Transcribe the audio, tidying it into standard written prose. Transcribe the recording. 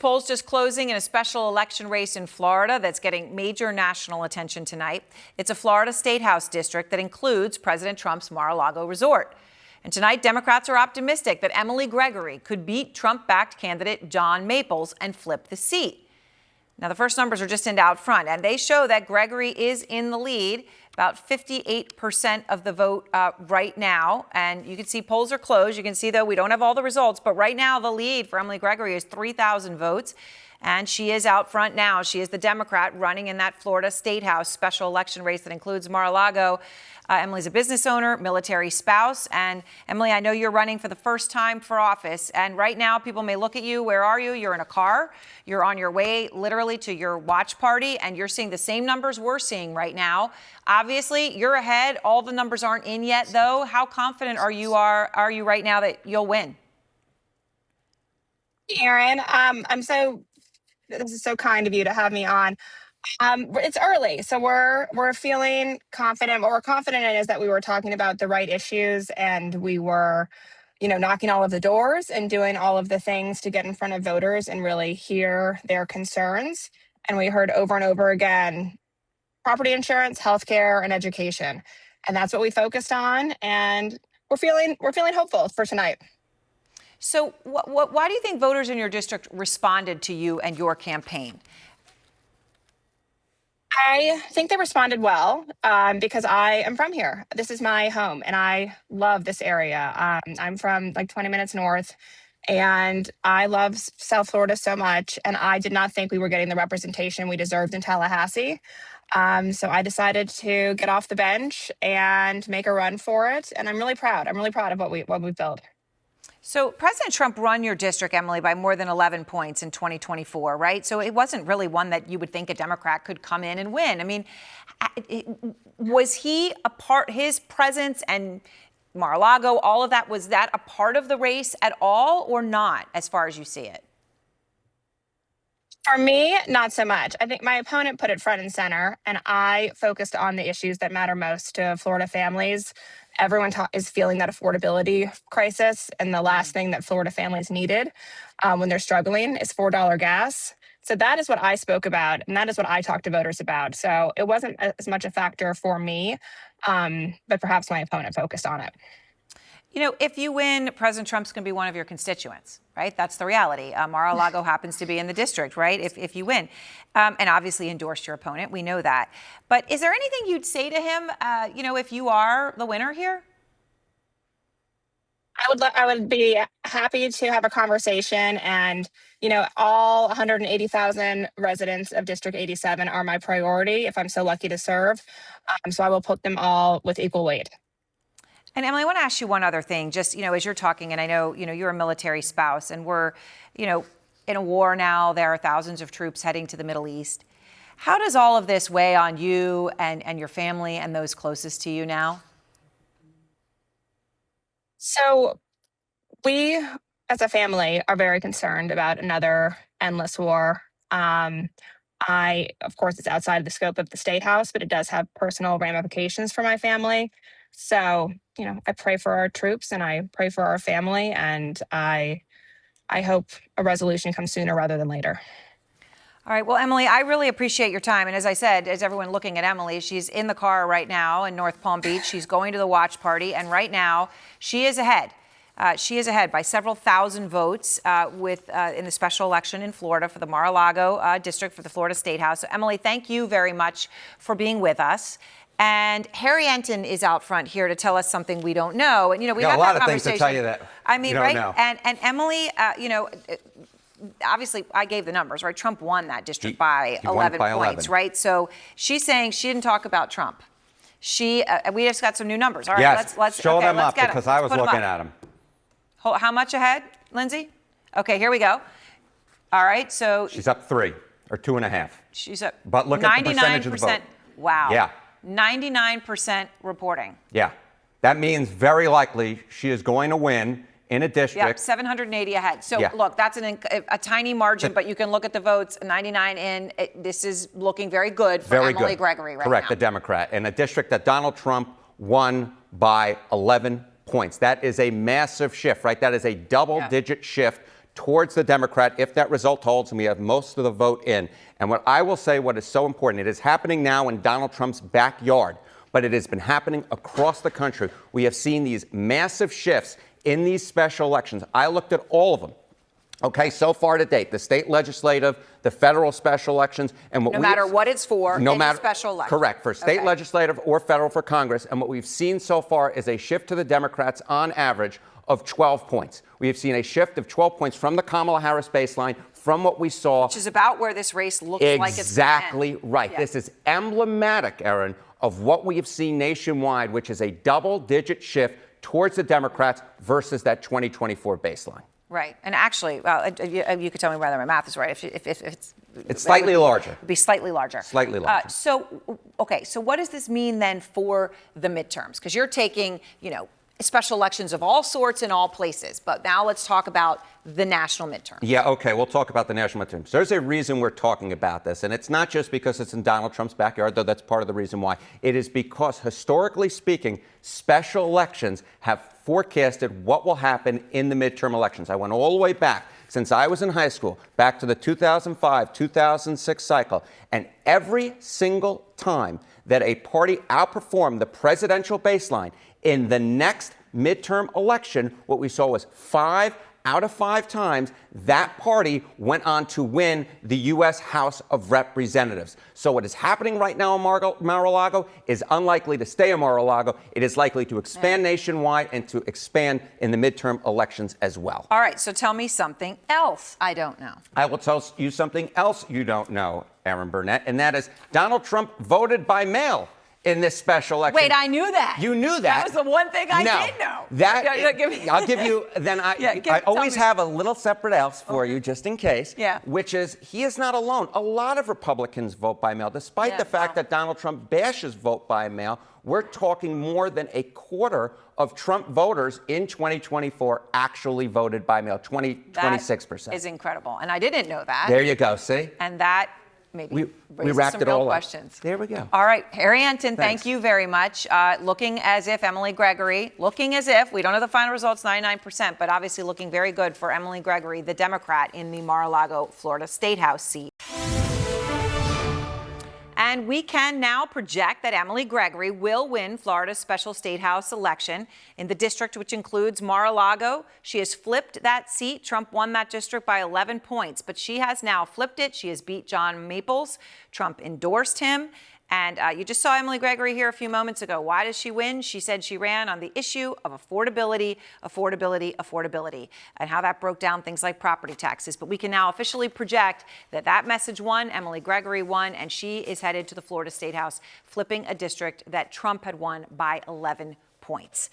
polls just closing in a special election race in Florida that's getting major national attention tonight. It's a Florida State House district that includes President Trump's Mar-a-Lago resort. And tonight, Democrats are optimistic that Emily Gregory could beat Trump-backed candidate John Maples and flip the seat. Now, the first numbers are just in out front, and they show that Gregory is in the lead, about 58% of the vote right now. And you can see polls are closed. You can see, though, we don't have all the results. But right now, the lead for Emily Gregory is 3,000 votes. And she is out front now. She is the Democrat running in that Florida State House special election race that includes Mar-a-Lago. Emily's a business owner, military spouse. And Emily, I know you're running for the first time for office. And right now, people may look at you. Where are you? You're in a car. You're on your way literally to your watch party. And you're seeing the same numbers we're seeing right now. Obviously, you're ahead. All the numbers aren't in yet, though. How confident are you right now that you'll win? Aaron, this is so kind of you to have me on. It's early, so we're feeling confident. What we're confident in is that we were talking about the right issues, and we were, knocking all of the doors and doing all of the things to get in front of voters and really hear their concerns. And we heard over and over again, property insurance, healthcare, and education, and that's what we focused on. And we're feeling hopeful for tonight. So why do you think voters in your district responded to you and your campaign? I think they responded well because I am from here. This is my home, and I love this area. I'm from like 20 minutes north, and I love South Florida so much, and I did not think we were getting the representation we deserved in Tallahassee. So I decided to get off the bench and make a run for it, and I'm really proud. I'm really proud of what we've built. So President Trump won your district, Emily, by more than 11 points in 2024, right? So it wasn't really one that you would think a Democrat could come in and win. I mean, was his presence and Mar-a-Lago, all of that, was that a part of the race at all or not, as far as you see it? For me, not so much. I think my opponent put it front and center, and I focused on the issues that matter most to Florida families. Everyone is feeling that affordability crisis, and the last thing that Florida families needed when they're struggling is $4 gas. So that is what I spoke about, and that is what I talked to voters about. So it wasn't as much a factor for me, but perhaps my opponent focused on it. If you win, President Trump's going to be one of your constituents, right? That's the reality. Mar-a-Lago happens to be in the district, right? If you win, and obviously endorsed your opponent, we know that. But is there anything you'd say to him, if you are the winner here? I would be happy to have a conversation, and all 180,000 residents of District 87 are my priority if I'm so lucky to serve. So I will put them all with equal weight. And Emily, I want to ask you one other thing, just, as you're talking, and I know, you're a military spouse, and we're, in a war now. There are thousands of troops heading to the Middle East. How does all of this weigh on you and your family and those closest to you now? So we, as a family, are very concerned about another endless war. Of course, it's outside of the scope of the State House, but it does have personal ramifications for my family. So, I pray for our troops, and I pray for our family, and I hope a resolution comes sooner rather than later. All right. Well, Emily, I really appreciate your time. And as I said, as everyone looking at Emily, she's in the car right now in North Palm Beach. She's going to the watch party. And right now, she is ahead. She is ahead by several thousand votes in the special election in Florida for the Mar-a-Lago district for the Florida State House. So, Emily, thank you very much for being with us. And Harry Enten is out front here to tell us something we don't know. And, we got a lot of things to tell you that you don't know. And Emily, obviously I gave the numbers, right? Trump won that district by 11 points, right? So she's saying she didn't talk about Trump. We just got some new numbers. All right, yes, let's show them up because I was looking at them. How much ahead, Lindsay? Okay, here we go. All right, so she's up 3 or 2.5. She's up. But look at the percentage of the vote. Wow. Yeah. 99% reporting. Yeah. That means very likely she is going to win in a district. Yeah, 780 ahead. So, Look, that's a tiny margin, but you can look at the votes, 99 in. This is looking very good for Emily Gregory right now. Correct, the Democrat. In a district that Donald Trump won by 11 points. That is a massive shift, right? That is a double-digit shift towards the Democrat if that result holds and we have most of the vote in. And what I will say, what is so important, it is happening now in Donald Trump's backyard, but it has been happening across the country. We have seen these massive shifts in these special elections. I looked at all of them. Okay, so far to date, the state legislative, the federal special elections, and what no matter what it's for, no any matter special election. Correct, for state legislative or federal for Congress. And what we've seen so far is a shift to the Democrats on average of 12 points. We have seen a shift of 12 points from the Kamala Harris baseline, from what we saw. Which is about where this race looks like it's exactly right. Yeah. This is emblematic, Erin, of what we have seen nationwide, which is a double-digit shift towards the Democrats versus that 2024 baseline. Right. And actually, well, you could tell me whether my math is right. If it's slightly larger. It'd be slightly larger. Slightly larger. So what does this mean then for the midterms? Because you're taking, special elections of all sorts in all places. But now let's talk about the national midterm. Yeah, okay, we'll talk about the national midterms. There's a reason we're talking about this, and it's not just because it's in Donald Trump's backyard, though that's part of the reason why. It is because, historically speaking, special elections have forecasted what will happen in the midterm elections. I went all the way back, since I was in high school, back to the 2005-2006 cycle, and every single time that a party outperformed the presidential baseline in the next midterm election, what we saw was 5 out of 5 times that party went on to win the U.S. House of Representatives. So what is happening right now in Mar-a-Lago is unlikely to stay in Mar-a-Lago. It is likely to expand nationwide and to expand in the midterm elections as well. All right, so tell me something else I don't know. I will tell you something else you don't know, Erin Burnett, and that is Donald Trump voted by mail in this special election. Wait, I knew that. You knew that. That was the one thing I did know. I'll give you, then I always have a little separate else for you, just in case, which is he is not alone. A lot of Republicans vote by mail, despite the fact that Donald Trump bashes vote by mail. We're talking more than a quarter of Trump voters in 2024 actually voted by mail, 26%. That is incredible. And I didn't know that. There you go, see? And that maybe we wrapped some it all real up. questions. There we go. All right, Harry Enten, thank you very much. Looking as if Emily Gregory, we don't have the final results, 99%, but obviously looking very good for Emily Gregory, the Democrat in the Mar-a-Lago, Florida State House seat. And we can now project that Emily Gregory will win Florida's special state house election in the district, which includes Mar-a-Lago. She has flipped that seat. Trump won that district by 11 points, but she has now flipped it. She has beat John Maples. Trump endorsed him. And you just saw Emily Gregory here a few moments ago. Why does she win? She said she ran on the issue of affordability, affordability, affordability, and how that broke down things like property taxes. But we can now officially project that that message won, Emily Gregory won, and she is headed to the Florida State House, flipping a district that Trump had won by 11 points.